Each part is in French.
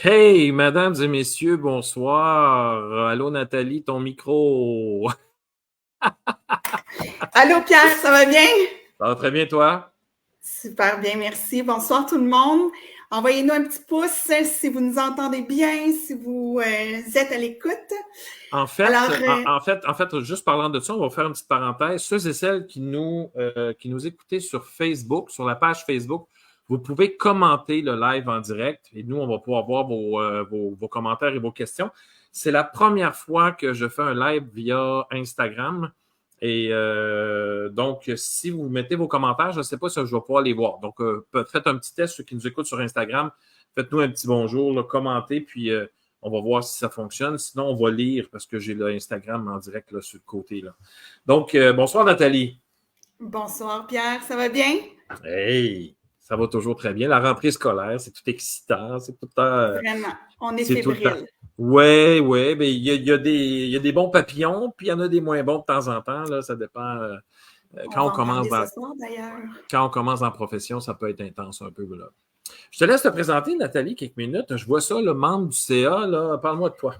Hey, mesdames et messieurs, bonsoir. Allô, Nathalie, ton micro. Allô Pierre, ça va bien? Ça va très bien, toi? Super bien, merci. Bonsoir tout le monde. Envoyez-nous un petit pouce si vous nous entendez bien, si vous êtes à l'écoute. En fait, Alors, juste parlant de ça, on va faire une petite parenthèse. Ceux et celles qui nous écoutez sur Facebook, sur la page Facebook, vous pouvez commenter le live en direct et nous, on va pouvoir voir vos commentaires et vos questions. C'est la première fois que je fais un live via Instagram. Et donc, si vous mettez vos commentaires, je ne sais pas si je vais pouvoir les voir. Donc, faites un petit test, ceux qui nous écoutent sur Instagram. Faites-nous un petit bonjour, là, commentez, puis on va voir si ça fonctionne. Sinon, on va lire parce que j'ai l'Instagram en direct là, sur le côté. Là. Donc, bonsoir Nathalie. bonsoir Pierre, ça va bien? Hey, ça va toujours très bien. La rentrée scolaire, c'est tout excitant. C'est tout le temps. Vraiment, on est C'est tout le temps. fébrile. Ouais, ouais, mais il y a des bons papillons, puis il y en a des moins bons de temps en temps. Là, ça dépend. On Quand on va en commence parler ce dans, soir d'ailleurs. quand on commence en profession, ça peut être intense un peu. Là. Je te laisse te présenter, Nathalie, quelques minutes. Je vois ça, le membre du CA, là. Parle-moi de toi.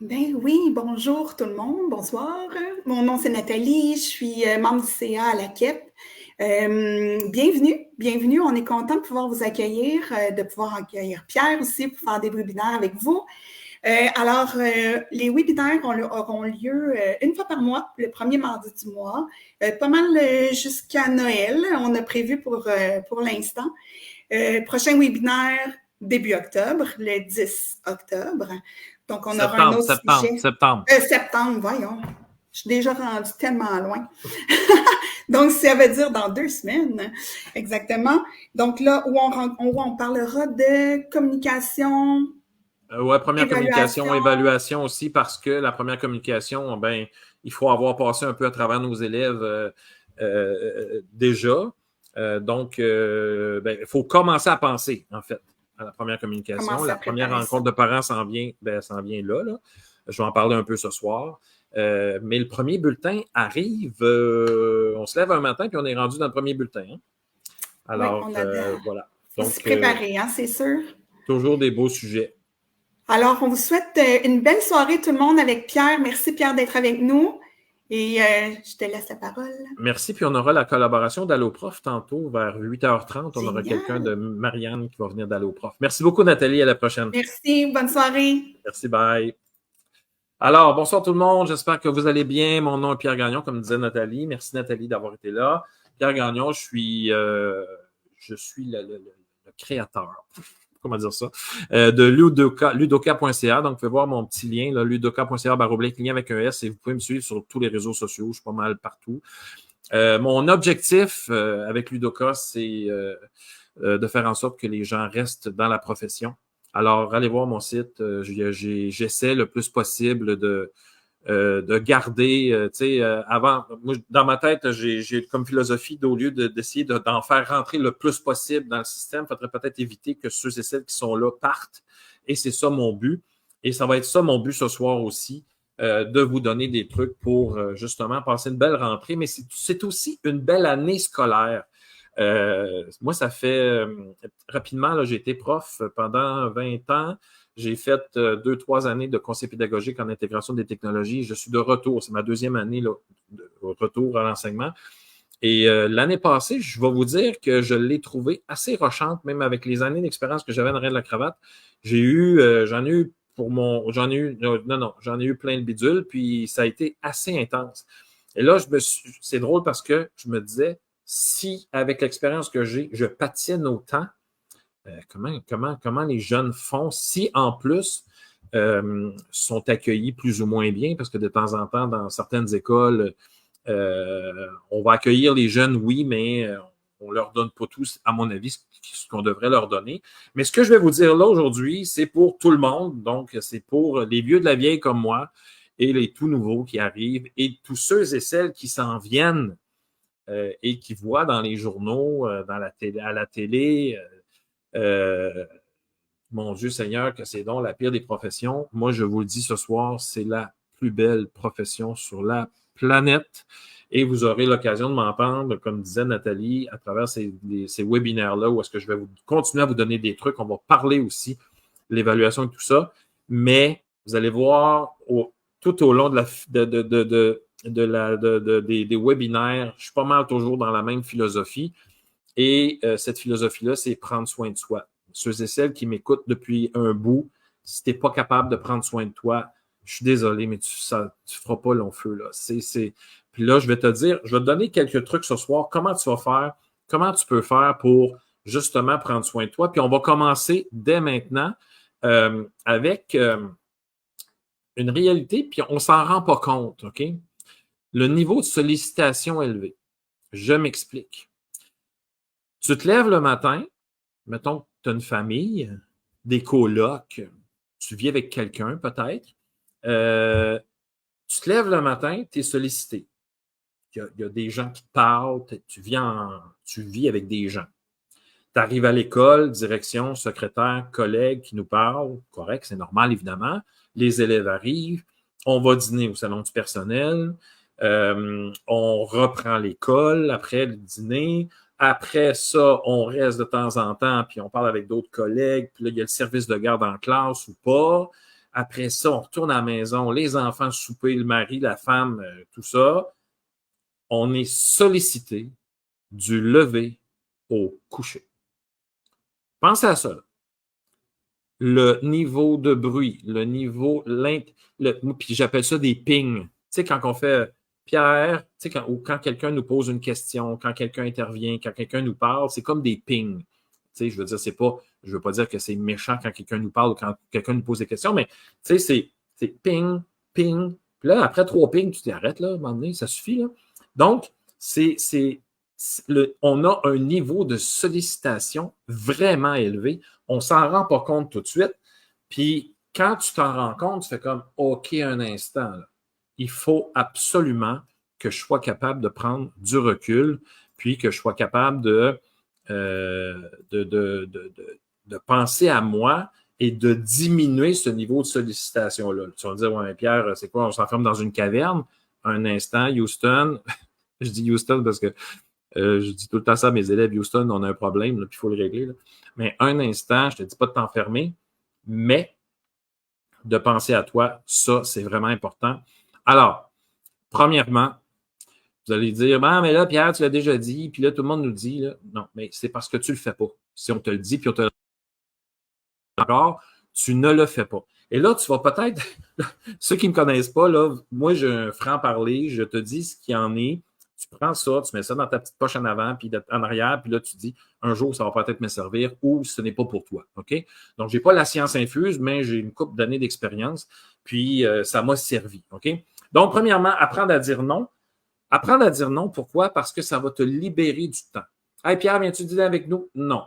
Ben oui, bonjour tout le monde, bonsoir. Mon nom c'est Nathalie, je suis membre du CA à la KEP. Bienvenue, bienvenue. On est content de pouvoir vous accueillir, de pouvoir accueillir Pierre aussi pour faire des webinaires avec vous. Les webinaires auront lieu une fois par mois, le premier mardi du mois, pas mal jusqu'à Noël, on a prévu pour l'instant. Prochain webinaire, début octobre, le 10 octobre. Donc, on aura un Septembre, autre septembre, sujet. septembre. Septembre, voyons. Je suis déjà rendue tellement loin. Donc, ça veut dire dans 2 semaines, exactement. Donc là, où on parlera de communication, Ouais, première communication, évaluation. évaluation aussi, parce que la première communication, ben, il faut avoir passé un peu à travers nos élèves déjà. Ben, il faut commencer à penser, en fait, à la première communication. Commencer La à première préparer ça. rencontre de parents s'en vient là, là. Je vais en parler un peu ce soir. Mais le premier bulletin arrive, on se lève un matin puis on est rendu dans le premier bulletin. Hein. Oui, Alors, on a de... voilà. faut s'y Donc, préparer, hein, c'est sûr. toujours des beaux sujets. Alors, on vous souhaite une belle soirée tout le monde avec Pierre. Merci Pierre d'être avec nous. Et je te laisse la parole. Merci. Puis on aura la collaboration d'AlloProf tantôt vers 8h30. On aura quelqu'un de Génial. Marianne qui va venir d'AlloProf. Merci beaucoup, Nathalie. À la prochaine. Merci. Bonne soirée. Merci. Bye. Alors, bonsoir tout le monde. J'espère que vous allez bien. Mon nom est Pierre Gagnon, comme disait Nathalie. Merci, Nathalie, d'avoir été là. Pierre Gagnon, je suis le créateur. Comment dire ça, de ludoka.ca. Donc, vous pouvez voir mon petit lien, ludoka.ca/lien avec un S et vous pouvez me suivre sur tous les réseaux sociaux. Je suis pas mal partout. Mon objectif avec Ludoka, c'est de faire en sorte que les gens restent dans la profession. Alors, allez voir mon site. J'essaie le plus possible de garder, avant, moi, dans ma tête, j'ai comme philosophie d'au lieu d'essayer d'en faire rentrer le plus possible dans le système, il faudrait peut-être éviter que ceux et celles qui sont là partent. Et c'est ça mon but. Et ça va être ça mon but ce soir aussi, de vous donner des trucs pour justement passer une belle rentrée, mais c'est aussi une belle année scolaire. Moi, ça fait rapidement, là, j'ai été prof pendant 20 ans. J'ai fait 2-3 années de conseil pédagogique en intégration des technologies. Je suis de retour. C'est ma deuxième année là, de retour à l'enseignement. Et l'année passée, je vais vous dire que je l'ai trouvée assez rochante, même avec les années d'expérience que j'avais en arrière de la cravate. J'en ai eu j'en ai eu plein de bidules, puis ça a été assez intense. Et là, c'est drôle parce que je me disais, si avec l'expérience que j'ai, je patine autant, comment les jeunes font si en plus sont accueillis plus ou moins bien, parce que de temps en temps, dans certaines écoles, on va accueillir les jeunes, oui, mais on ne leur donne pas tous, à mon avis, ce qu'on devrait leur donner. Mais ce que je vais vous dire là aujourd'hui, c'est pour tout le monde. Donc, c'est pour les vieux de la vieille comme moi et les tout nouveaux qui arrivent et tous ceux et celles qui s'en viennent et qui voient dans les journaux, à la télé, mon Dieu Seigneur, que c'est donc la pire des professions. Moi, je vous le dis ce soir, c'est la plus belle profession sur la planète. Et vous aurez l'occasion de m'entendre, comme disait Nathalie, à travers ces webinaires-là, où est-ce que je vais continuer à vous donner des trucs. On va parler aussi l'évaluation et tout ça. Mais vous allez voir tout au long des webinaires, je suis pas mal toujours dans la même philosophie. Et cette philosophie-là, c'est prendre soin de soi. Ceux et celles qui m'écoutent depuis un bout, si tu n'es pas capable de prendre soin de toi, je suis désolé, mais tu ne feras pas long feu. Là. Puis là, je vais te donner quelques trucs ce soir. Comment tu vas faire? Comment tu peux faire pour justement prendre soin de toi? Puis on va commencer dès maintenant avec une réalité, puis on ne s'en rend pas compte, OK? Le niveau de sollicitation élevé. Je m'explique. Tu te lèves le matin, mettons que tu as une famille, des colocs, tu vis avec quelqu'un peut-être. Tu te lèves le matin, tu es sollicité. Il y a des gens qui te parlent, tu vis avec des gens. Tu arrives à l'école, direction, secrétaire, collègue qui nous parlent, correct, c'est normal évidemment. Les élèves arrivent, on va dîner au salon du personnel, on reprend l'école après le dîner. Après ça, on reste de temps en temps, puis on parle avec d'autres collègues, puis là, il y a le service de garde en classe ou pas. Après ça, on retourne à la maison, les enfants souper, le mari, la femme, tout ça. On est sollicité du lever au coucher. Pensez à ça. Le niveau de bruit, le niveau, puis j'appelle ça des pings. Tu sais, quand on fait Pierre, tu sais, quand quelqu'un nous pose une question, quand quelqu'un intervient, quand quelqu'un nous parle, c'est comme des pings. Tu sais, je veux dire, je veux pas dire que c'est méchant quand quelqu'un nous parle ou quand quelqu'un nous pose des questions, mais tu sais, c'est ping, ping. Puis là, après 3 pings, tu t'arrêtes là, à un moment donné, ça suffit, là. Donc, on a un niveau de sollicitation vraiment élevé. On ne s'en rend pas compte tout de suite. Puis, quand tu t'en rends compte, tu fais comme, OK, un instant, là. Il faut absolument que je sois capable de prendre du recul, puis que je sois capable de penser à moi et de diminuer ce niveau de sollicitation-là. Tu vas me dire, ouais, Pierre, c'est quoi, on s'enferme dans une caverne? Un instant, Houston. Je dis Houston parce que je dis tout le temps ça à mes élèves, Houston, on a un problème, là, puis il faut le régler. Là. Mais un instant, je ne te dis pas de t'enfermer, mais de penser à toi, ça, c'est vraiment important. Alors, premièrement, vous allez dire, ben, mais là, Pierre, tu l'as déjà dit, puis là, tout le monde nous dit, là. Non, mais c'est parce que tu ne le fais pas. Si on te le dit, puis on te le dit encore, tu ne le fais pas. Et là, tu vas peut-être, ceux qui ne me connaissent pas, là, moi, j'ai un franc-parler, je te dis ce qu'il y en est. Tu prends ça, tu mets ça dans ta petite poche en avant, puis en arrière, puis là, tu dis, un jour, ça va peut-être me servir ou ce n'est pas pour toi. OK? Donc, je n'ai pas la science infuse, mais j'ai une couple d'années d'expérience, puis ça m'a servi. OK? Donc, premièrement, apprendre à dire non. Apprendre à dire non, pourquoi? Parce que ça va te libérer du temps. Hey, Pierre, viens-tu dîner avec nous? Non.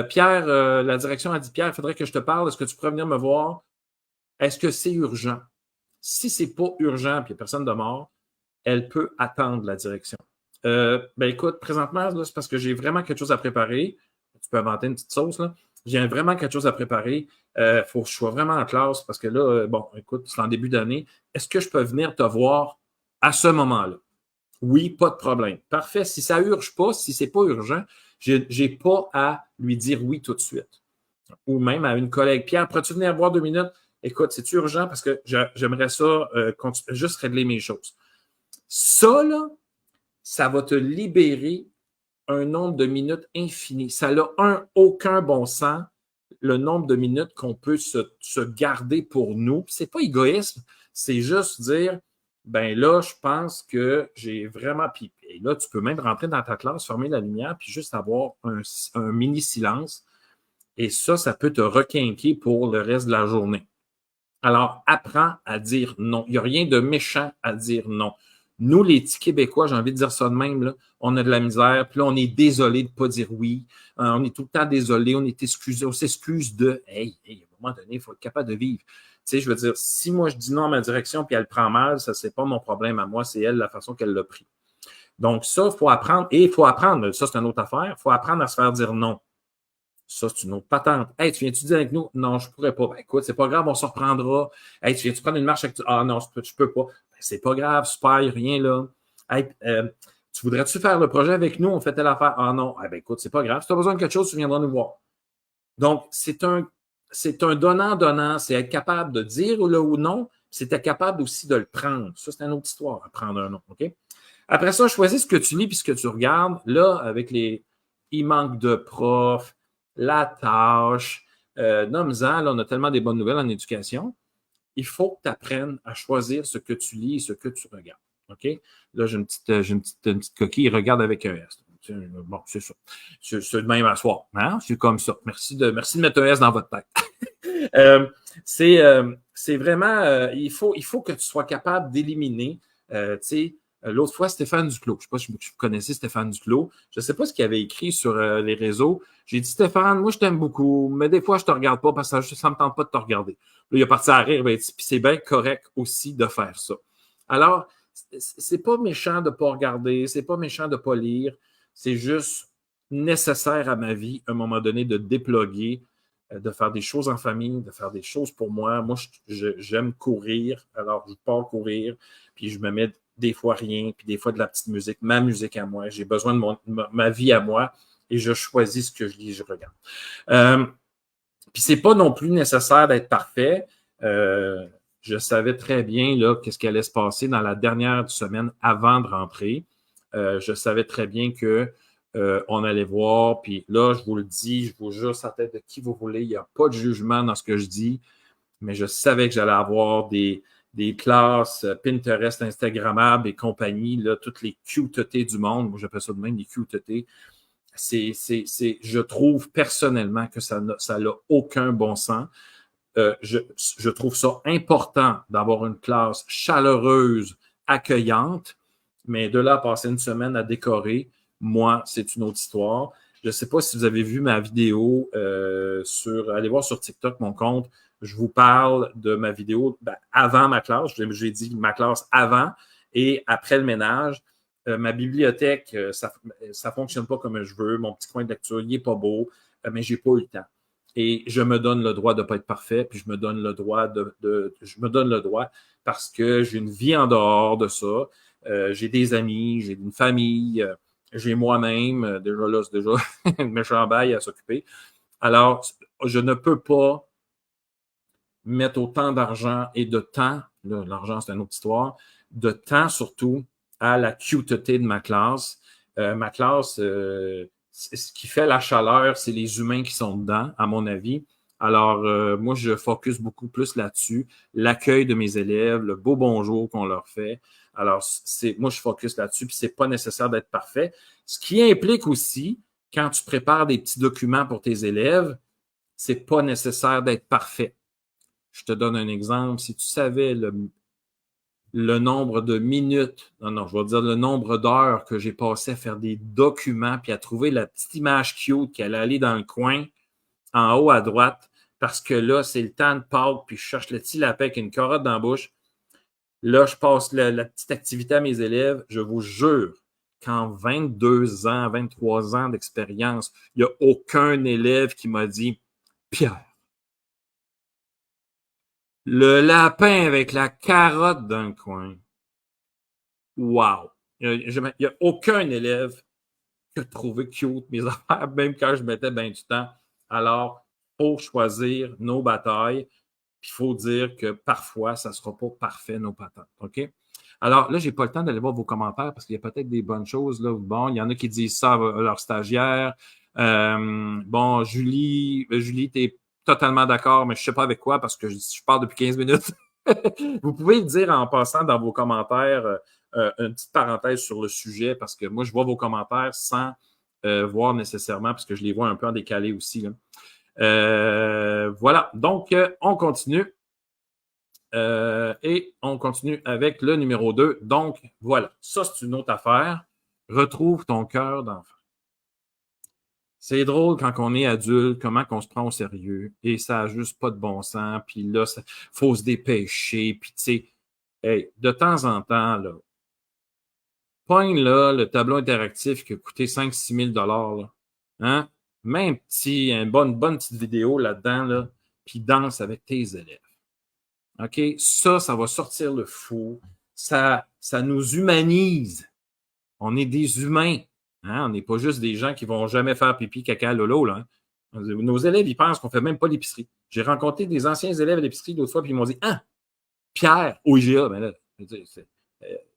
Pierre, la direction a dit, Pierre, il faudrait que je te parle. Est-ce que tu pourrais venir me voir? Est-ce que c'est urgent? Si ce n'est pas urgent, puis il n'y a personne de mort, elle peut attendre la direction. Écoute, présentement, là, c'est parce que j'ai vraiment quelque chose à préparer. Tu peux inventer une petite sauce, là. J'ai vraiment quelque chose à préparer. Faut que je sois vraiment en classe parce que là, écoute, c'est en début d'année. Est-ce que je peux venir te voir à ce moment-là? Oui, pas de problème. Parfait. Si ça ne urge pas, si ce n'est pas urgent, je n'ai pas à lui dire oui tout de suite. Ou même à une collègue. Pierre, pourrais-tu venir voir 2 minutes? Écoute, c'est urgent parce que j'aimerais ça juste régler mes choses. Ça, là, ça va te libérer un nombre de minutes infini. Ça n'a aucun bon sens, le nombre de minutes qu'on peut se garder pour nous. C'est pas égoïsme, c'est juste dire, ben là, je pense que j'ai vraiment... Puis là, tu peux même rentrer dans ta classe, fermer la lumière, puis juste avoir un mini silence. Et ça peut te requinquer pour le reste de la journée. Alors, apprends à dire non. Il n'y a rien de méchant à dire non. Nous, les petits Québécois, j'ai envie de dire ça de même, là, on a de la misère, puis là, on est désolé de ne pas dire oui. On est tout le temps désolé, on est excusé, on s'excuse de hey, à un moment donné, il faut être capable de vivre. Tu sais, je veux dire, si moi je dis non à ma direction puis elle prend mal, ça, c'est pas mon problème à moi, c'est elle, la façon qu'elle l'a pris. Donc, ça, il faut apprendre, et il faut apprendre, ça, c'est une autre affaire, il faut apprendre à se faire dire non. Ça, c'est une autre patente. Hey, tu viens-tu dire avec nous? Non, je ne pourrais pas. Ben, écoute, c'est pas grave, on se reprendra. Hey, tu viens-tu prendre une marche avec toi? Ah non, je peux pas. Ben, c'est pas grave, super, il n'y a rien là. Hey, tu voudrais-tu faire le projet avec nous? On fait telle affaire? Ah non. Eh ben, écoute, c'est pas grave. Si tu as besoin de quelque chose, tu viendras nous voir. Donc, c'est un donnant-donnant. C'est être capable de dire le ou non, c'est être capable aussi de le prendre. Ça, c'est une autre histoire, à prendre un nom. OK? Après ça, choisis ce que tu lis puis ce que tu regardes. Là, avec il manque de profs, la tâche, nomme-en, là, on a tellement des bonnes nouvelles en éducation. Il faut que tu apprennes à choisir ce que tu lis et ce que tu regardes. OK? Là, j'ai une petite coquille. Regarde avec un S. Bon, c'est ça. C'est le même à soir. Hein? C'est comme ça. Merci de mettre un S dans votre tête. C'est vraiment, il faut que tu sois capable d'éliminer, l'autre fois, Stéphane Duclos. Je ne sais pas si vous connaissez Stéphane Duclos. Je ne sais pas ce qu'il avait écrit sur les réseaux. J'ai dit, Stéphane, moi, je t'aime beaucoup, mais des fois, je ne te regarde pas parce que ça ne me tente pas de te regarder. Là, il est parti à rire. Puis c'est bien correct aussi de faire ça. Alors, c'est pas méchant de ne pas regarder. C'est pas méchant de ne pas lire. C'est juste nécessaire à ma vie, à un moment donné, de déploguer, de faire des choses en famille, de faire des choses pour moi. Moi, j'aime courir, alors je pars courir, puis je me mets des fois rien, puis des fois de la petite musique, ma musique à moi. J'ai besoin de ma vie à moi et je choisis ce que je lis et je regarde. Puis c'est pas non plus nécessaire d'être parfait. Je savais très bien là qu'est-ce qui allait se passer dans la dernière semaine avant de rentrer. Je savais très bien que on allait voir, puis là, je vous le dis, je vous jure, ça tête de qui vous voulez, il n'y a pas de jugement dans ce que je dis, mais je savais que j'allais avoir des classes Pinterest, Instagrammables et compagnie, là, toutes les QTT du monde, moi j'appelle ça de même, les QTT. Je trouve personnellement que ça n'a aucun bon sens. Je trouve ça important d'avoir une classe chaleureuse, accueillante, mais de là à passer une semaine à décorer, moi, c'est une autre histoire. Je ne sais pas si vous avez vu ma vidéo allez voir sur TikTok mon compte. Je vous parle de ma vidéo avant ma classe. J'ai dit ma classe avant et après le ménage. Ma bibliothèque, ça ne fonctionne pas comme je veux. Mon petit coin de lecture, il n'est pas beau, mais je n'ai pas eu le temps. Et je me donne le droit de ne pas être parfait, puis je me donne le droit je me donne le droit parce que j'ai une vie en dehors de ça. J'ai des amis, j'ai une famille, j'ai moi-même, déjà là, c'est déjà une méchante baille à s'occuper. Alors, je ne peux pas mettre autant d'argent et de temps, là, l'argent, c'est une autre histoire, de temps surtout à la cuteté de ma classe. Ma classe, ce qui fait la chaleur, c'est les humains qui sont dedans, à mon avis. Alors, moi, je focus beaucoup plus là-dessus, l'accueil de mes élèves, le beau bonjour qu'on leur fait. Alors, moi, je focus là-dessus, puis c'est pas nécessaire d'être parfait. Ce qui implique aussi, quand tu prépares des petits documents pour tes élèves, c'est pas nécessaire d'être parfait. Je te donne un exemple. Si tu savais le nombre de minutes, non, je vais dire le nombre d'heures que j'ai passé à faire des documents puis à trouver la petite image cute qui allait aller dans le coin, en haut à droite, parce que là, c'est le temps de Pâques, puis je cherche le petit lapin avec une carotte dans la bouche. Là, je passe la petite activité à mes élèves. Je vous jure qu'en 22 ans, 23 ans d'expérience, il n'y a aucun élève qui m'a dit « Pierre, le lapin avec la carotte dans le coin. Wow! Il n'y a aucun élève qui a trouvé cute mes affaires, même quand je mettais bien du temps. Alors, il faut choisir nos batailles. Puis il faut dire que parfois, ça ne sera pas parfait, nos patentes. OK? Alors là, je n'ai pas le temps d'aller voir vos commentaires parce qu'il y a peut-être des bonnes choses. Là. Bon, il y en a qui disent ça à leurs stagiaires. Bon, Julie, tu es totalement d'accord, mais je ne sais pas avec quoi parce que je parle depuis 15 minutes. Vous pouvez le dire en passant dans vos commentaires une petite parenthèse sur le sujet parce que moi, je vois vos commentaires sans voir nécessairement parce que je les vois un peu en décalé aussi. Là. Voilà, donc on continue. Et on continue avec le numéro 2. Donc, voilà, ça c'est une autre affaire. Retrouve ton cœur d'enfant. C'est drôle quand on est adulte, comment qu'on se prend au sérieux et ça n'a juste pas de bon sens. Puis là, il faut se dépêcher. Puis tu sais, hey, de temps en temps, là, pogne là, le tableau interactif qui a coûté 5-6 000 là. Hein? Mets une bonne petite vidéo là-dedans, là, puis danse avec tes élèves. OK? Ça va sortir le fou. Ça nous humanise. On est des humains. Hein? On n'est pas juste des gens qui vont jamais faire pipi, caca, lolo. Là, hein? Nos élèves, ils pensent qu'on ne fait même pas l'épicerie. J'ai rencontré des anciens élèves à l'épicerie l'autre fois, puis ils m'ont dit « Ah, Pierre, au IGA. » Ben là, je veux dire, c'est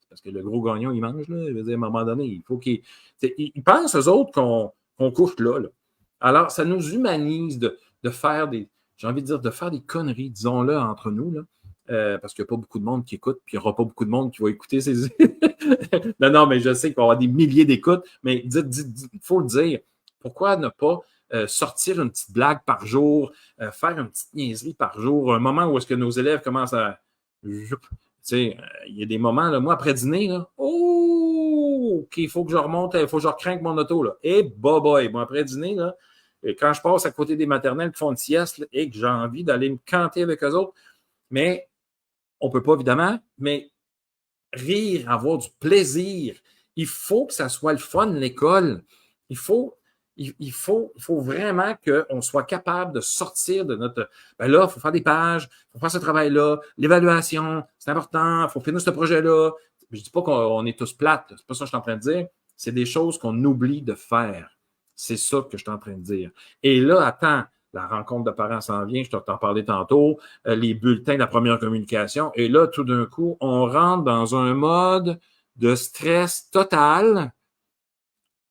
parce que le gros gagnon, il mange, là. Je veux dire, à un moment donné, il faut qu'ils... Ils pensent, eux autres, qu'on couche là, là. Alors, ça nous humanise de faire des... J'ai envie de dire, de faire des conneries, disons-le, entre nous, là. Parce qu'il n'y a pas beaucoup de monde qui écoute, puis il n'y aura pas beaucoup de monde qui va écouter ces... non, mais je sais qu'il va y avoir des milliers d'écoutes, mais il faut le dire. Pourquoi ne pas sortir une petite blague par jour, faire une petite niaiserie par jour, un moment où est-ce que nos élèves commencent à... Tu sais, il y a des moments, là, moi, après dîner, là, oh, OK, il faut que je remonte, il faut que je recrinque mon auto, là. Et boy, moi, après dîner, là, et quand je passe à côté des maternelles qui font une sieste, là, et que j'ai envie d'aller me canter avec eux autres, mais on peut pas, évidemment, mais rire, avoir du plaisir. Il faut que ça soit le fun, l'école. Il faut vraiment qu'on soit capable de sortir de notre... Ben là, il faut faire des pages, il faut faire ce travail-là, l'évaluation, c'est important, il faut finir ce projet-là. Je dis pas qu'on est tous plates, c'est pas ça que je suis en train de dire. C'est des choses qu'on oublie de faire. C'est ça que je suis en train de dire. Et là, attends, la rencontre de parents s'en vient, je t'en parlais tantôt, les bulletins de la première communication. Et là, tout d'un coup, on rentre dans un mode de stress total.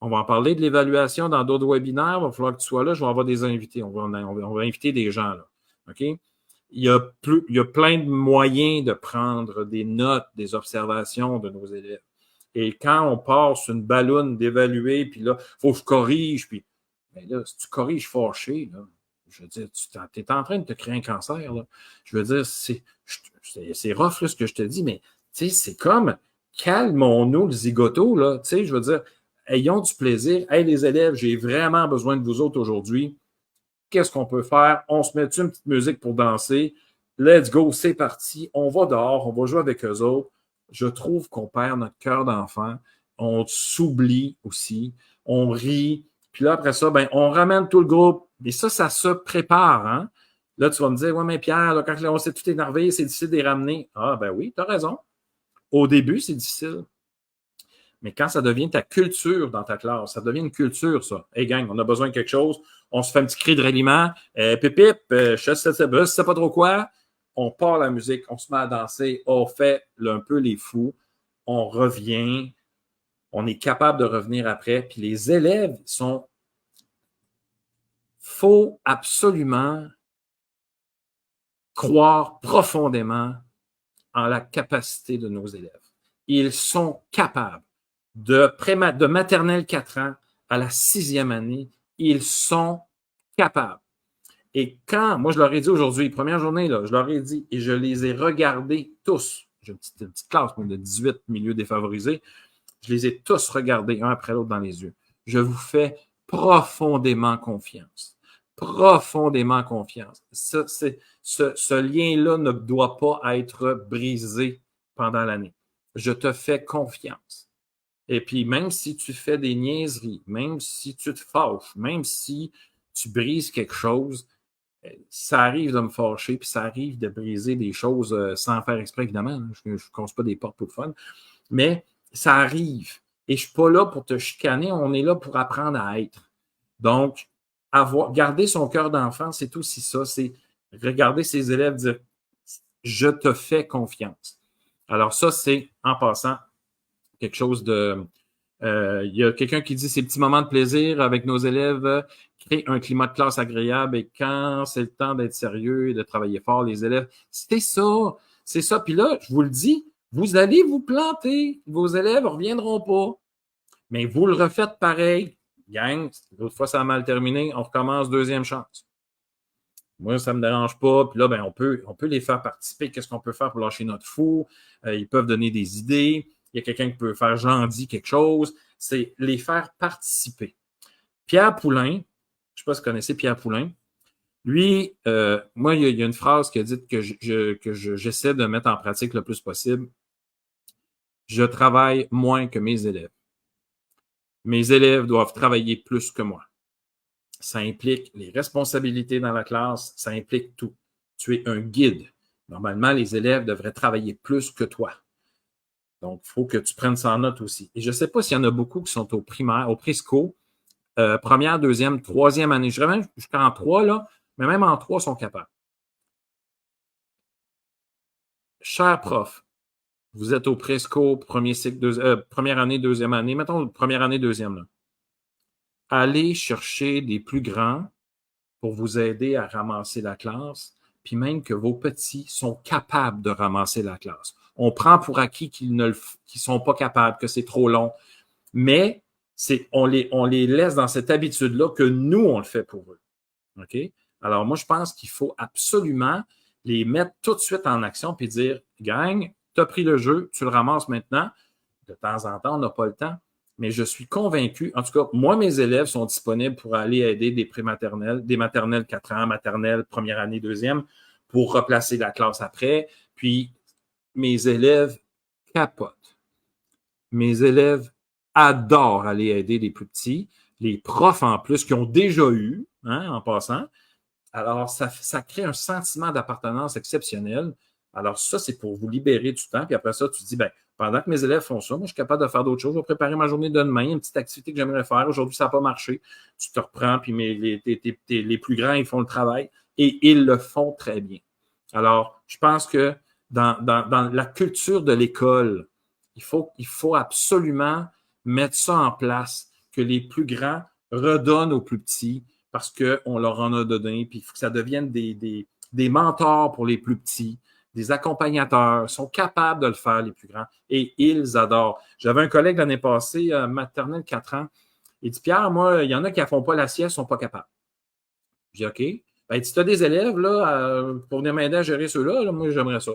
On va en parler de l'évaluation dans d'autres webinaires. Il va falloir que tu sois là. Je vais avoir des invités. On va inviter des gens là. OK? Il y a plein de moyens de prendre des notes, des observations de nos élèves. Et quand on passe une balloune d'évaluer, puis là, il faut que je corrige, puis ben là, si tu corriges fâché, là, je veux dire, tu es en train de te créer un cancer, là. Je veux dire, c'est rough, là, ce que je te dis, mais tu sais, c'est comme calmons-nous le zigoto, là. Tu sais, je veux dire, ayons du plaisir. Hey, les élèves, j'ai vraiment besoin de vous autres aujourd'hui. Qu'est-ce qu'on peut faire? On se met une petite musique pour danser. Let's go, c'est parti. On va dehors, on va jouer avec eux autres. Je trouve qu'on perd notre cœur d'enfant. On s'oublie aussi. On rit. Puis là, après ça, ben, on ramène tout le groupe. Et ça se prépare. Hein? Là, tu vas me dire, ouais, mais Pierre, là, quand on s'est tout énervé, c'est difficile de les ramener. Ah, ben oui, tu as raison. Au début, c'est difficile. Mais quand ça devient ta culture dans ta classe, ça devient une culture, ça. Hey, gang, on a besoin de quelque chose. On se fait un petit cri de ralliement. Pip, je sais pas trop quoi. On part la musique, on se met à danser, on fait un peu les fous. On revient. On est capable de revenir après. Puis les élèves sont... faut absolument croire profondément en la capacité de nos élèves. Ils sont capables. De maternelle 4 ans à la 6e année, ils sont capables. Et quand, moi je leur ai dit aujourd'hui, première journée, là, je leur ai dit, et je les ai regardés tous, j'ai une petite classe de 18 milieux défavorisés, je les ai tous regardés un après l'autre dans les yeux. Je vous fais profondément confiance. Profondément confiance. Ce lien-là ne doit pas être brisé pendant l'année. Je te fais confiance. Et puis, même si tu fais des niaiseries, même si tu te fâches, même si tu brises quelque chose, ça arrive de me fâcher, puis ça arrive de briser des choses sans faire exprès, évidemment. Je ne conce pas des portes pour le fun. Mais ça arrive. Et je ne suis pas là pour te chicaner, on est là pour apprendre à être. Donc, garder son cœur d'enfant, c'est aussi ça, c'est regarder ses élèves dire « je te fais confiance ». Alors ça, c'est, en passant, quelque chose de... Il y a quelqu'un qui dit « ces petits moments de plaisir avec nos élèves créent un climat de classe agréable et quand c'est le temps d'être sérieux et de travailler fort, les élèves... » C'est ça. Puis là, je vous le dis, vous allez vous planter. Vos élèves ne reviendront pas. Mais vous le refaites pareil. Gang, l'autre fois, ça a mal terminé. On recommence, deuxième chance. Moi, ça ne me dérange pas. Puis là, ben, on peut les faire participer. Qu'est-ce qu'on peut faire pour lâcher notre fou? Ils peuvent donner des idées. Il y a quelqu'un qui peut faire gentil quelque chose. C'est les faire participer. Pierre Poulain, je ne sais pas si vous connaissez Pierre Poulain. Lui, moi, il y a une phrase qui a dit que j'essaie de mettre en pratique le plus possible. Je travaille moins que mes élèves. Mes élèves doivent travailler plus que moi. Ça implique les responsabilités dans la classe, ça implique tout. Tu es un guide. Normalement, les élèves devraient travailler plus que toi. Donc, il faut que tu prennes ça en note aussi. Et je ne sais pas s'il y en a beaucoup qui sont au primaire, au présco. première, deuxième, troisième année. Je dirais même jusqu'en 3, là, mais même en 3, ils sont capables. Cher prof, vous êtes au Presco, premier cycle, première année, deuxième année, mettons première année, deuxième. Là. Allez chercher des plus grands pour vous aider à ramasser la classe, puis même que vos petits sont capables de ramasser la classe. On prend pour acquis qu'ils ne sont pas capables, que c'est trop long, mais on les laisse dans cette habitude-là que nous, on le fait pour eux. OK? Alors, moi, je pense qu'il faut absolument les mettre tout de suite en action puis dire, gang, tu as pris le jeu, tu le ramasses maintenant. De temps en temps, on n'a pas le temps, mais je suis convaincu, en tout cas, moi, mes élèves sont disponibles pour aller aider des prématernelles, des maternelles 4 ans, maternelles, première année, deuxième, pour replacer la classe après. Puis, mes élèves capotent. Mes élèves adorent aller aider les plus petits, les profs en plus, qui ont déjà eu, hein, en passant. Alors, ça crée un sentiment d'appartenance exceptionnel. Alors, ça, c'est pour vous libérer du temps. Puis après ça, tu te dis, ben, pendant que mes élèves font ça, moi, je suis capable de faire d'autres choses. Je vais préparer ma journée de demain, une petite activité que j'aimerais faire. Aujourd'hui, ça n'a pas marché. Tu te reprends, puis les plus grands, ils font le travail et ils le font très bien. Alors, je pense que dans la culture de l'école, il faut absolument mettre ça en place, que les plus grands redonnent aux plus petits parce qu'on leur en a donné, puis il faut que ça devienne des mentors pour les plus petits, des accompagnateurs, sont capables de le faire, les plus grands, et ils adorent. J'avais un collègue l'année passée, maternelle 4 ans, il dit, Pierre, moi, il y en a qui ne font pas la sieste, ils ne sont pas capables. J'ai dit, OK. Ben, si tu as des élèves là, pour venir m'aider à gérer ceux-là, là, moi, j'aimerais ça.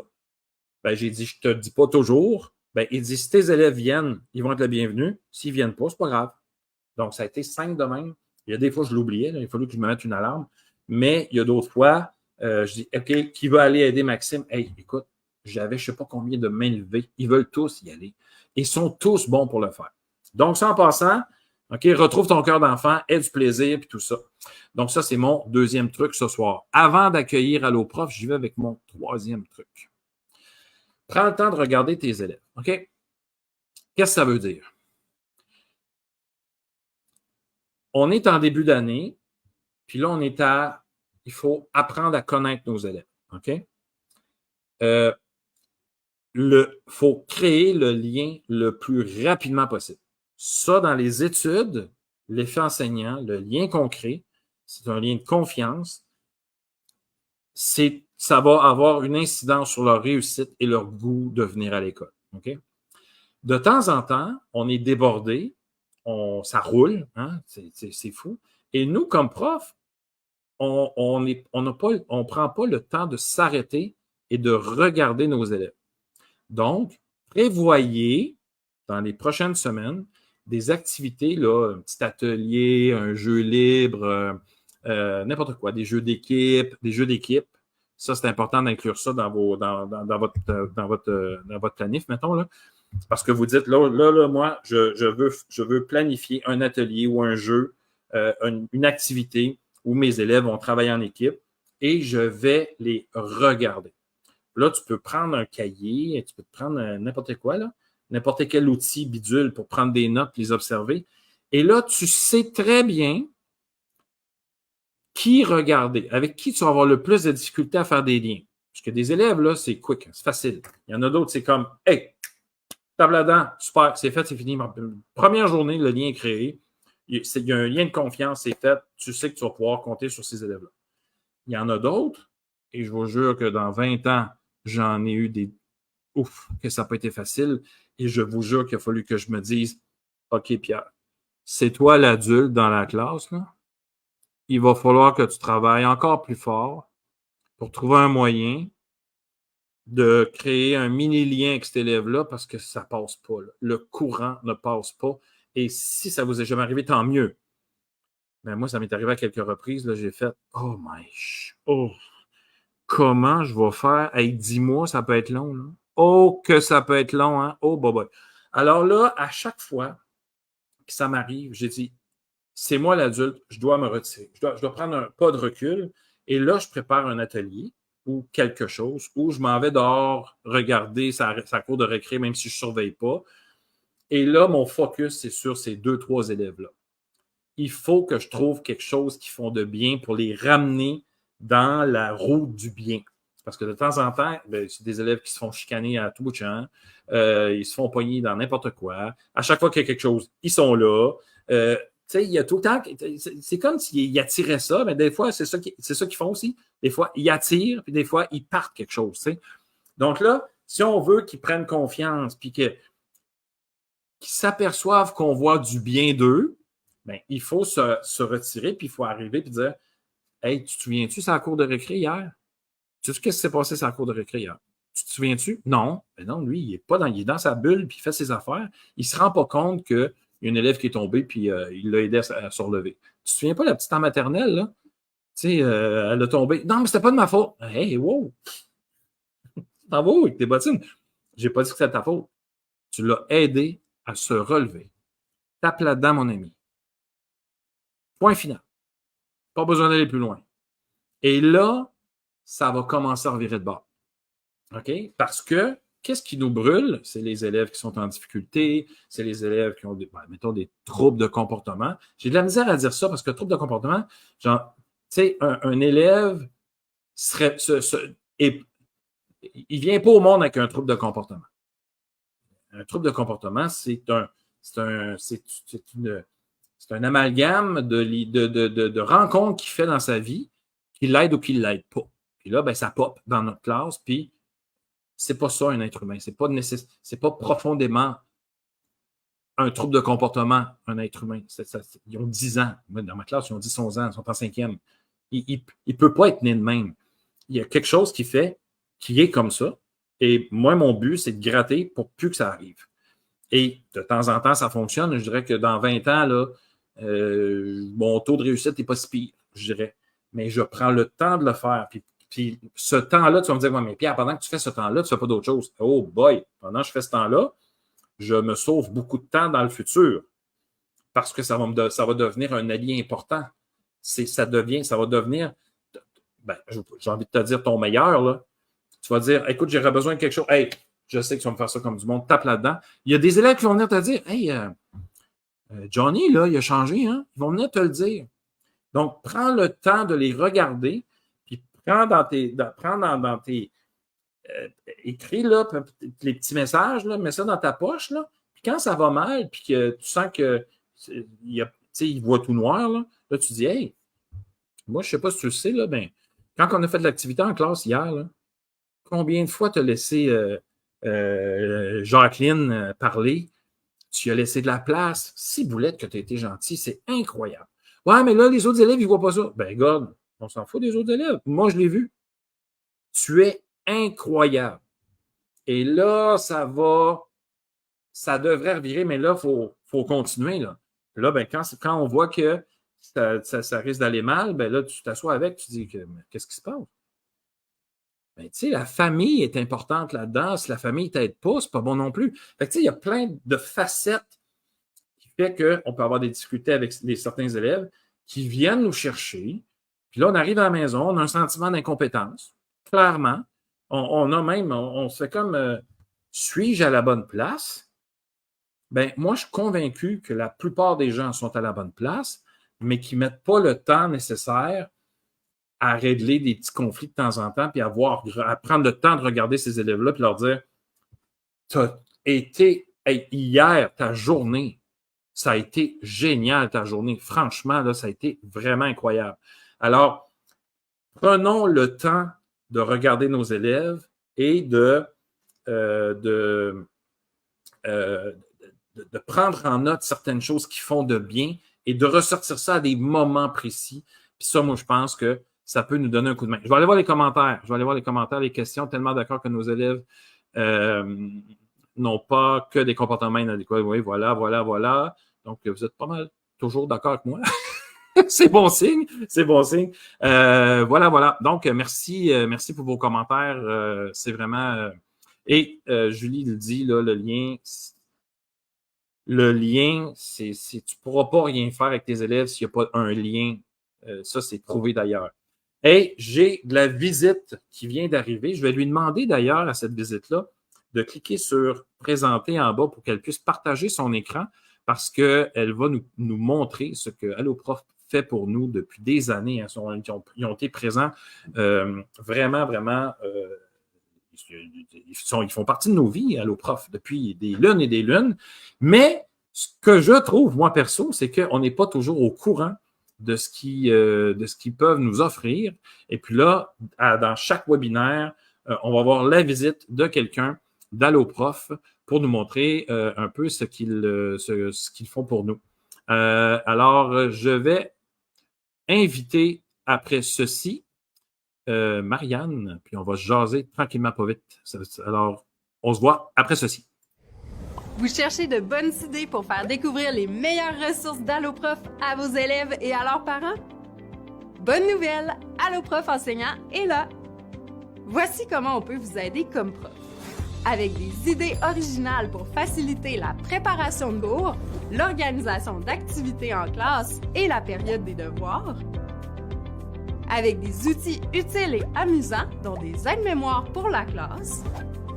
Ben, j'ai dit, je ne te dis pas toujours. Ben, il dit, si tes élèves viennent, ils vont être les bienvenus. S'ils ne viennent pas, c'est pas grave. Donc, ça a été 5 de même. Il y a des fois, je l'oubliais. Il a fallu que je me mette une alarme. Mais il y a d'autres fois, je dis, OK, qui va aller aider Maxime? Hey, écoute, j'avais je ne sais pas combien de mains levées. Ils veulent tous y aller. Ils sont tous bons pour le faire. Donc, ça en passant, OK, retrouve ton cœur d'enfant, aie du plaisir, puis tout ça. Donc, ça, c'est mon deuxième truc ce soir. Avant d'accueillir Allo Prof, j'y vais avec mon troisième truc. Prends le temps de regarder tes élèves. OK? Qu'est-ce que ça veut dire? On est en début d'année, puis là, il faut apprendre à connaître nos élèves. OK? Faut créer le lien le plus rapidement possible. Ça, dans les études, l'effet enseignant, le lien qu'on crée, c'est un lien de confiance. Ça va avoir une incidence sur leur réussite et leur goût de venir à l'école. OK? De temps en temps, on est débordé, ça roule, hein? C'est fou. Et nous, comme profs, on ne prend pas le temps de s'arrêter et de regarder nos élèves. Donc, prévoyez dans les prochaines semaines des activités, là, un petit atelier, un jeu libre, n'importe quoi, des jeux d'équipe. Ça, c'est important d'inclure ça dans votre planif, mettons, là. Parce que vous dites, là moi, je veux planifier un atelier ou un jeu, une activité où mes élèves vont travailler en équipe et je vais les regarder. Là, tu peux prendre un cahier, tu peux prendre n'importe quoi, là, n'importe quel outil bidule pour prendre des notes, les observer. Et là, tu sais très bien qui regarder, avec qui tu vas avoir le plus de difficulté à faire des liens. Parce que des élèves, là, c'est quick, c'est facile. Il y en a d'autres, c'est comme, hey, table à dents, super, c'est fait, c'est fini. Première journée, le lien est créé. Il y a un lien de confiance, c'est fait. Tu sais que tu vas pouvoir compter sur ces élèves-là. Il y en a d'autres, et je vous jure que dans 20 ans, j'en ai eu des que ça n'a pas été facile. Et je vous jure qu'il a fallu que je me dise, OK, Pierre, c'est toi l'adulte dans la classe, là. Il va falloir que tu travailles encore plus fort pour trouver un moyen de créer un mini-lien avec cet élève-là parce que ça ne passe pas. Là. Le courant ne passe pas. Et si ça vous est jamais arrivé, tant mieux. Mais moi, ça m'est arrivé à quelques reprises. Là, j'ai fait comment je vais faire? Hey, 10 mois, ça peut être long. Là. Oh, que ça peut être long, hein? Oh, bah. Alors là, à chaque fois que ça m'arrive, j'ai dit, c'est moi l'adulte, je dois me retirer. Je dois prendre un pas de recul. Et là, je prépare un atelier ou quelque chose où je m'en vais dehors regarder sa cour de récré, même si je ne surveille pas. Et là, mon focus, c'est sur ces 2-3 élèves-là. il faut que je trouve quelque chose qu'ils font de bien pour les ramener dans la route du bien. Parce que de temps en temps, ben, c'est des élèves qui se font chicaner à tout bout de champ, ils se font pogner dans n'importe quoi. À chaque fois qu'il y a quelque chose, ils sont là. Tu sais, il y a tout le temps, c'est comme s'ils attiraient ça, mais des fois, c'est ça qu'ils font aussi. Des fois, ils attirent, puis des fois, ils partent quelque chose. Tu sais. Donc là, si on veut qu'ils prennent confiance, puis qu'ils s'aperçoivent qu'on voit du bien d'eux, ben, il faut se retirer, puis il faut arriver et dire Hey, tu te souviens-tu, c'est la cour de récré hier? Tu sais ce qui s'est passé sur la cour de récré hier? Tu te souviens-tu? Non. Ben non, lui, il est dans sa bulle, puis il fait ses affaires. Il ne se rend pas compte qu'il y a une élève qui est tombée, puis il l'a aidé à se relever. Tu te souviens pas, la petite en maternelle, là? Tu sais, elle a tombé. Non, mais c'était pas de ma faute. Hey, wow! T'en vas avec tes bottines. J'ai pas dit que c'était ta faute. Tu l'as aidé à se relever. Tape là-dedans, mon ami. Point final. Pas besoin d'aller plus loin. Et là, ça va commencer à revirer de bord. OK? Parce que qu'est-ce qui nous brûle? C'est les élèves qui sont en difficulté, c'est les élèves qui ont, mettons, des troubles de comportement. J'ai de la misère à dire ça parce que trouble de comportement, genre, tu sais, un élève il vient pas au monde avec un trouble de comportement. Un trouble de comportement, c'est un amalgame de rencontres qu'il fait dans sa vie, qui l'aide ou qui ne l'aide pas. Puis là, ben, ça pop dans notre classe, puis c'est pas ça un être humain. C'est pas profondément un trouble de comportement, un être humain. Ils ont 10 ans. Dans ma classe, ils ont 10, 11 ans, ils sont en 5e. Il ne peut pas être né de même. Il y a quelque chose qui est comme ça. Et moi, mon but, c'est de gratter pour plus que ça arrive. Et de temps en temps, ça fonctionne. Je dirais que dans 20 ans, là, mon taux de réussite n'est pas si pire, je dirais. Mais je prends le temps de le faire. Puis ce temps-là, tu vas me dire, ouais, mais Pierre, pendant que tu fais ce temps-là, tu ne fais pas d'autre chose. Oh boy, pendant que je fais ce temps-là, je me sauve beaucoup de temps dans le futur parce que ça va devenir un allié important. Ça va devenir, ben, j'ai envie de te dire ton meilleur, là. Tu vas dire, écoute, j'aurais besoin de quelque chose. Hey, je sais que tu vas me faire ça comme du monde, tape là-dedans. Il y a des élèves qui vont venir te dire, hey, Johnny, là, il a changé, hein? Ils vont venir te le dire. Donc, prends le temps de les regarder, puis prends dans tes écris là, les petits messages, là, mets ça dans ta poche, là, puis quand ça va mal, puis que tu sens que il voit tout noir, là, tu dis, hey, moi, je ne sais pas si tu le sais, là, ben, quand on a fait de l'activité en classe hier, là, combien de fois tu as laissé Jacqueline parler? Tu as laissé de la place. Ciboulette que tu as été gentil, c'est incroyable. Ouais, mais là, les autres élèves, ils ne voient pas ça. Ben, regarde, on s'en fout des autres élèves. Moi, je l'ai vu. Tu es incroyable. Et là, ça devrait revirer, mais là, il faut continuer. Là, là ben, quand on voit que ça risque d'aller mal, ben là, tu t'assois avec, tu dis, qu'est-ce qui se passe? Ben, tu sais, la famille est importante là-dedans. Si la famille ne t'aide pas, c'est pas bon non plus. Fait que, tu sais, il y a plein de facettes qui fait qu'on peut avoir des difficultés avec certains élèves qui viennent nous chercher. Puis là, on arrive à la maison, on a un sentiment d'incompétence. Clairement. On se fait comme suis-je à la bonne place? Ben, moi, je suis convaincu que la plupart des gens sont à la bonne place, mais qui ne mettent pas le temps nécessaire à régler des petits conflits de temps en temps, puis à prendre le temps de regarder ces élèves-là, puis leur dire tu as été, hier, ta journée, ça a été génial, ta journée. Franchement, là, ça a été vraiment incroyable. Alors, prenons le temps de regarder nos élèves et de prendre en note certaines choses qui font de bien et de ressortir ça à des moments précis. Puis ça, moi, je pense que ça peut nous donner un coup de main. Je vais aller voir les commentaires. Les questions. Tellement d'accord que nos élèves n'ont pas que des comportements inadéquats. Oui, voilà. Donc, vous êtes pas mal toujours d'accord avec moi. C'est bon signe. Voilà. Donc, merci pour vos commentaires. C'est vraiment... Et Julie le dit, là, le lien, c'est tu ne pourras pas rien faire avec tes élèves s'il n'y a pas un lien. Ça, c'est prouvé d'ailleurs. Et j'ai de la visite qui vient d'arriver. Je vais lui demander d'ailleurs à cette visite-là de cliquer sur « Présenter » en bas pour qu'elle puisse partager son écran parce qu'elle va nous montrer ce que Alloprof fait pour nous depuis des années. Hein. Ils ont été présents vraiment, vraiment. Ils font partie de nos vies, Alloprof, depuis des lunes et des lunes. Mais ce que je trouve, moi, perso, c'est qu'on n'est pas toujours au courant de ce qu'ils peuvent nous offrir. Et puis là, dans chaque webinaire, on va avoir la visite de quelqu'un d'Alloprof pour nous montrer un peu ce qu'ils font pour nous. Alors, je vais inviter après ceci Marianne, puis on va jaser tranquillement pas vite. Alors, on se voit après ceci. Vous cherchez de bonnes idées pour faire découvrir les meilleures ressources d'Alloprof à vos élèves et à leurs parents? Bonne nouvelle! Alloprof enseignant est là! Voici comment on peut vous aider comme prof. Avec des idées originales pour faciliter la préparation de cours, l'organisation d'activités en classe et la période des devoirs. Avec des outils utiles et amusants, dont des aides-mémoires pour la classe.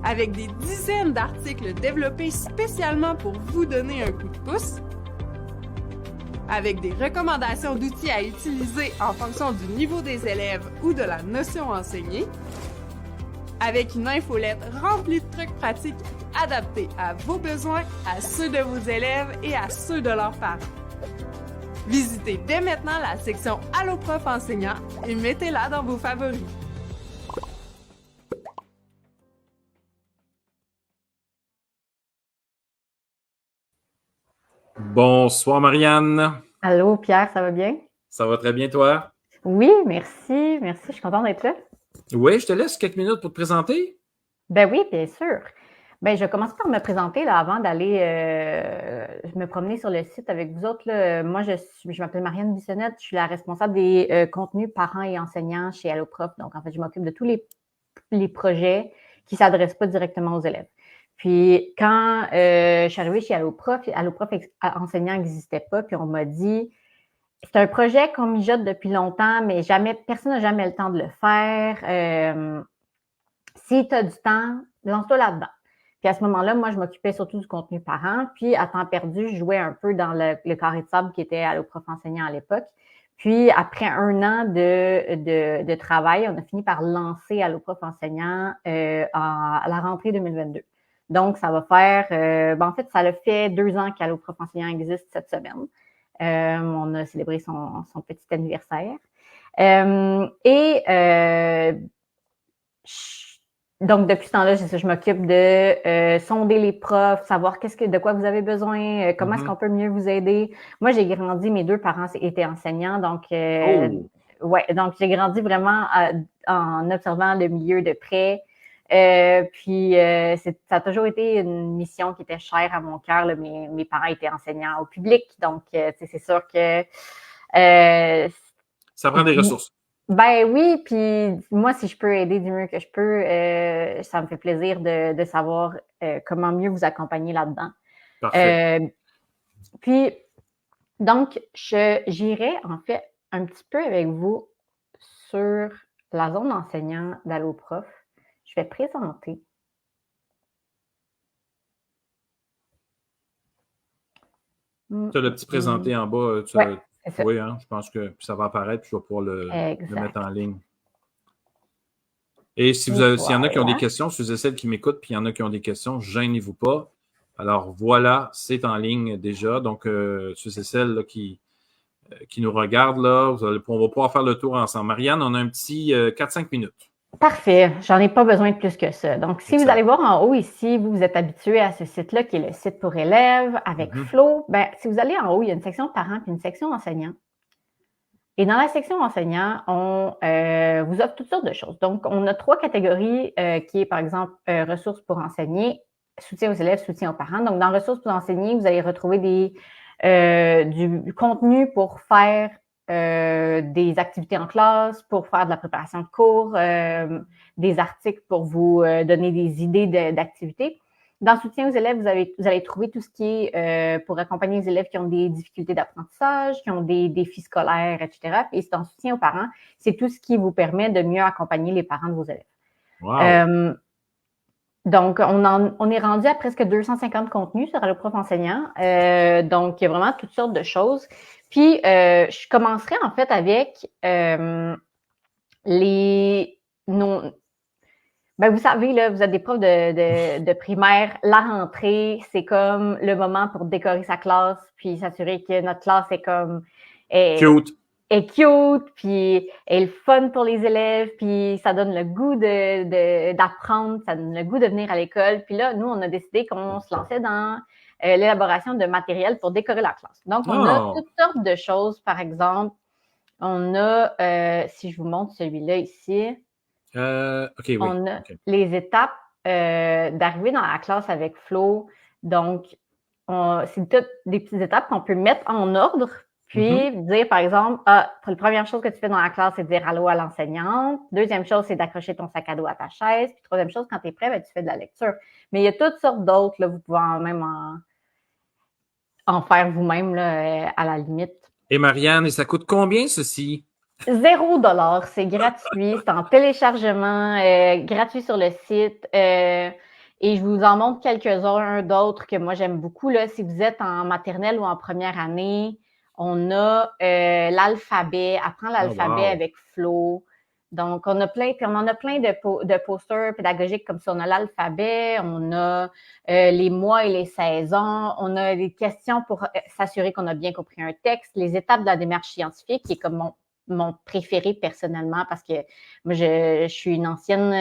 Avec des dizaines d'articles développés spécialement pour vous donner un coup de pouce. Avec des recommandations d'outils à utiliser en fonction du niveau des élèves ou de la notion enseignée. Avec une infolette remplie de trucs pratiques adaptés à vos besoins, à ceux de vos élèves et à ceux de leurs parents. Visitez dès maintenant la section Alloprof enseignant et mettez-la dans vos favoris. Bonsoir Marianne. Allô, Pierre, ça va bien? Ça va très bien, toi? Oui, merci, merci, je suis contente d'être là. Oui, je te laisse quelques minutes pour te présenter. Ben oui, bien sûr. Ben, je vais commencer par me présenter là, avant d'aller me promener sur le site avec vous autres. Là. Moi, je m'appelle Marianne Bissonnette, je suis la responsable des contenus parents et enseignants chez Alloprof. Donc, en fait, je m'occupe de tous les projets qui ne s'adressent pas directement aux élèves. Puis, quand je suis arrivée chez Alloprof enseignant n'existait pas, puis on m'a dit c'est un projet qu'on mijote depuis longtemps, mais personne n'a jamais le temps de le faire. Si tu as du temps, lance-toi là-dedans. Puis à ce moment-là, moi, je m'occupais surtout du contenu parent. Puis à temps perdu, je jouais un peu dans le carré de sable qui était Alloprof enseignant à l'époque. Puis après 1 an de travail, on a fini par lancer Alloprof enseignant à la rentrée 2022. Donc, ça va faire, en fait, ça a fait 2 ans qu'Alloprof enseignant existe cette semaine. On a célébré son petit anniversaire. Donc, depuis ce temps-là, je m'occupe de sonder les profs, savoir de quoi vous avez besoin, comment est-ce qu'on peut mieux vous aider. Moi, j'ai grandi, mes 2 parents étaient enseignants, donc donc j'ai grandi vraiment en observant le milieu de près. Ça a toujours été une mission qui était chère à mon cœur. Mes parents étaient enseignants au public, donc c'est sûr que ça prend des ressources. Ben oui, puis moi, si je peux aider du mieux que je peux, ça me fait plaisir de savoir comment mieux vous accompagner là-dedans. Parfait. Puis, donc, j'irai en fait un petit peu avec vous sur la zone enseignant d'Alloprof. Je vais présenter. Tu as le petit présenté en bas. Oui, hein, je pense que ça va apparaître, puis je vais pouvoir le mettre en ligne. Et s'il y en a qui ont des questions, si vous êtes celles qui m'écoutent, puis il y en a qui ont des questions, gênez-vous pas. Alors voilà, c'est en ligne déjà. Donc, si c'est celles là, qui nous regardent, là, on va pouvoir faire le tour ensemble. Marianne, on a un petit 4-5 minutes. Parfait. J'en ai pas besoin de plus que ça. Donc, si vous allez voir en haut ici, vous êtes habitué à ce site-là qui est le site pour élèves avec Flo. Ben, si vous allez en haut, il y a une section parents puis une section enseignants. Et dans la section enseignants, on vous offre toutes sortes de choses. Donc, on a 3 catégories qui est, par exemple, ressources pour enseigner, soutien aux élèves, soutien aux parents. Donc, dans ressources pour enseigner, vous allez retrouver du contenu pour faire des activités en classe, pour faire de la préparation de cours, des articles pour vous donner des idées d'activités. Dans soutien aux élèves, vous allez trouver tout ce qui est pour accompagner les élèves qui ont des difficultés d'apprentissage, qui ont des défis scolaires, etc. Et dans soutien aux parents, c'est tout ce qui vous permet de mieux accompagner les parents de vos élèves. Wow. Donc, on est rendu à presque 250 contenus sur Alloprof enseignant. Donc, il y a vraiment toutes sortes de choses. Puis, je commencerai en fait avec vous savez, là, vous êtes des profs de primaire. La rentrée, c'est comme le moment pour décorer sa classe, puis s'assurer que notre classe est comme Cute. est cute, puis est le fun pour les élèves, puis ça donne le goût d'apprendre, ça donne le goût de venir à l'école. Puis là, nous, on a décidé qu'on se lançait dans l'élaboration de matériel pour décorer la classe. Donc, on a toutes sortes de choses. Par exemple, on a, si je vous montre celui-là ici, oui. On a les étapes d'arriver dans la classe avec Flo. Donc, c'est toutes des petites étapes qu'on peut mettre en ordre, puis dire, par exemple, la première chose que tu fais dans la classe, c'est de dire allô à l'enseignante. Deuxième chose, c'est d'accrocher ton sac à dos à ta chaise. Puis troisième chose, quand tu es prêt, ben, tu fais de la lecture. Mais il y a toutes sortes d'autres, là, vous pouvez même en faire vous-même, là, à la limite. Et Marianne, et ça coûte combien, ceci? $0, c'est gratuit, c'est en téléchargement, gratuit sur le site. Et je vous en montre quelques-uns d'autres que moi j'aime beaucoup. Là, si vous êtes en maternelle ou en première année, on a l'alphabet, apprends l'alphabet avec Flo. Donc, on en a plein de posters pédagogiques comme ça. On a l'alphabet, on a les mois et les saisons, on a des questions pour s'assurer qu'on a bien compris un texte, les étapes de la démarche scientifique, qui est comme mon préféré personnellement parce que moi, je suis une ancienne